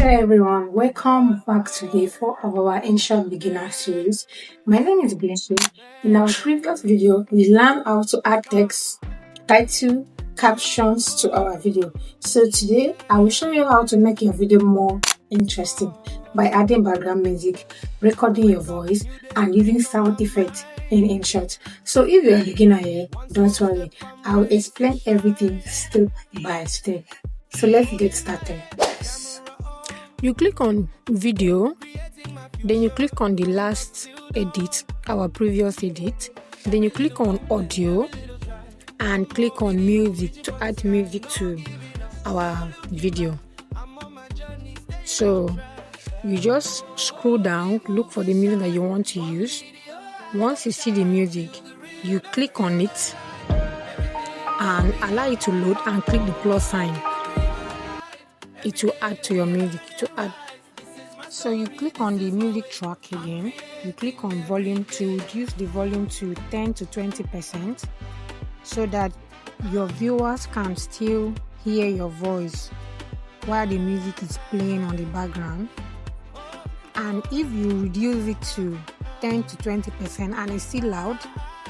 Hello everyone, welcome back to day 4 of our Inshot beginner series. My name is Blessing. In our previous video, we learned how to add text, title, captions to our video. So today, I will show you how to make your video more interesting by adding background music, recording your voice, and using sound effects in Inshot. So if you're a beginner here, don't worry, I will explain everything step by step. So let's get started. You click on video, then you click on the last edit, our previous edit, then you click on audio and click on music to add music to our video. So you just scroll down, look for the music that you want to use. Once you see the music, you click on it and allow it to load and click the plus sign. It will add to your music. So you click on the music track again. You click on volume to reduce the volume to 10 to 20% so that your viewers can still hear your voice while the music is playing on the background. And if you reduce it to 10 to 20% and it's still loud,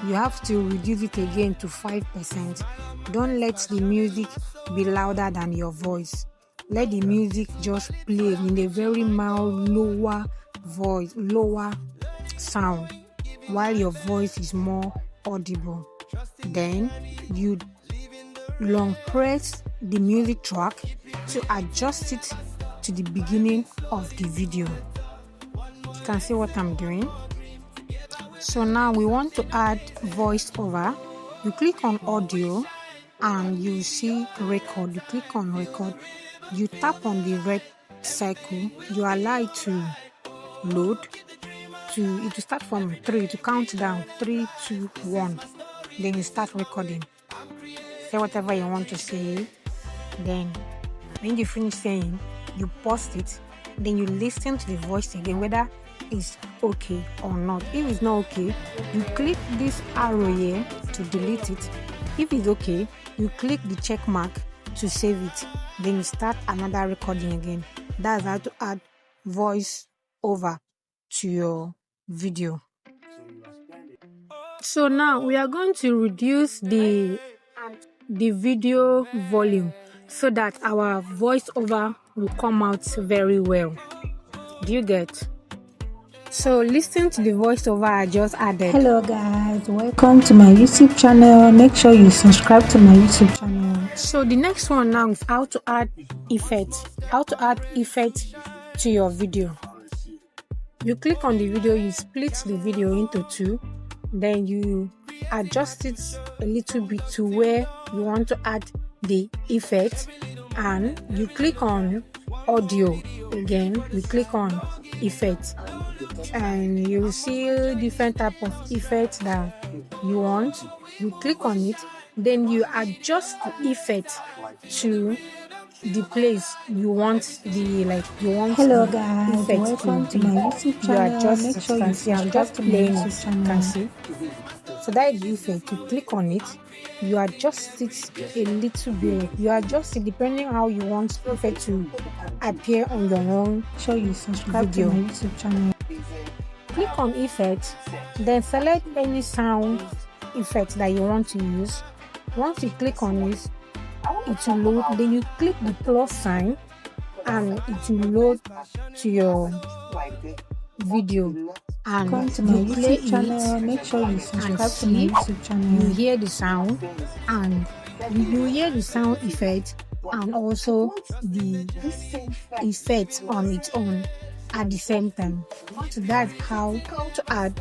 you have to reduce it again to 5%. Don't let the music be louder than your voice. Let the music just play in a very mild, lower sound, while your voice is more audible. Then you long press the music track to adjust it to the beginning of the video. You can see what I'm doing. So now we want to add voiceover. You click on audio and you see record. You click on record. You tap on the red circle, you allow it to load, it will start from 3 to count down, 3, 2, 1. Then you start recording. Say whatever you want to say. Then when you finish saying, you pause it. Then you listen to the voice again, whether it's okay or not. If it's not okay, you click this arrow here to delete it. If it's okay, you click the check mark to save it. Then you start another recording again. That's how to add voice over to your video. So now we are going to reduce the video volume so that our voiceover will come out very well. Do you get? So listen to the voiceover I just added. Hello guys, welcome to my YouTube channel. Make sure you subscribe to my YouTube channel. So the next one now is how to add effects. How to add effects to your video. You click on the video, you split the video into 2, then you adjust it a little bit to where you want to add the effect, and you click on audio again. You click on effects and you see different type of effects that you want. You click on it, then you adjust the effect to the place you want Hello guys, welcome to my YouTube channel. You adjust Make sure it. you See, I'm subscribe just to my playing YouTube it. You channel. can see. So that is the effect. You click on it, you adjust it a little bit. You adjust it depending how you want the effect to appear on your own. Make sure you subscribe video. to my YouTube channel. Click on effect, then select any sound effect that you want to use. Once you click on it, it will load. Then you click the plus sign and it will load to your video. And Come to my you play YouTube channel. Make sure you subscribe to my YouTube channel. You hear the sound and you hear the sound effect and also the effect on its own at the same time. So that's how to add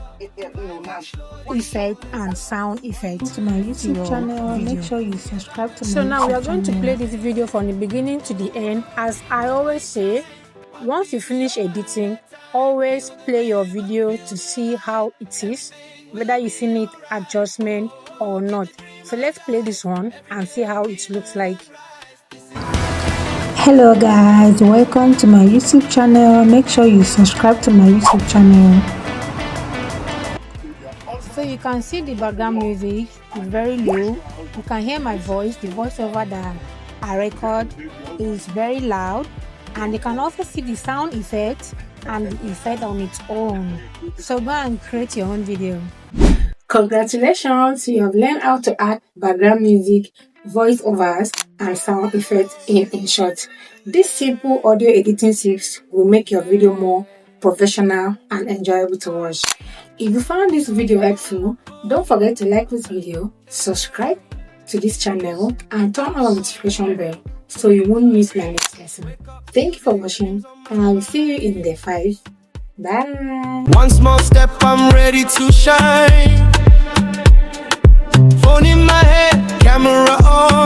effect and sound effect to my YouTube channel. Video. Make sure you subscribe to my So now YouTube we are going to channel. play this video from the beginning to the end. As I always say, once you finish editing, always play your video to see how it is, whether you see need adjustment or not. So let's play this one and see how it looks like. Hello guys, welcome to my YouTube channel. Make sure you subscribe to my YouTube channel. So you can see the background music is very low. You can hear my voice. The voiceover that I record is very loud. and you can also see the sound effect and the effect on its own. So go and create your own video. Congratulations, you have learned how to add background music, voiceovers, and sound effects in Inshot. This simple audio editing tips will make your video more professional and enjoyable to watch. If you found this video helpful, don't forget to like this video, subscribe to this channel, and turn on the notification bell so you won't miss my next lesson. Thank you for watching, and I will see you in the 5. Bye. One small step, I'm ready to shine. Phone in my head, camera on.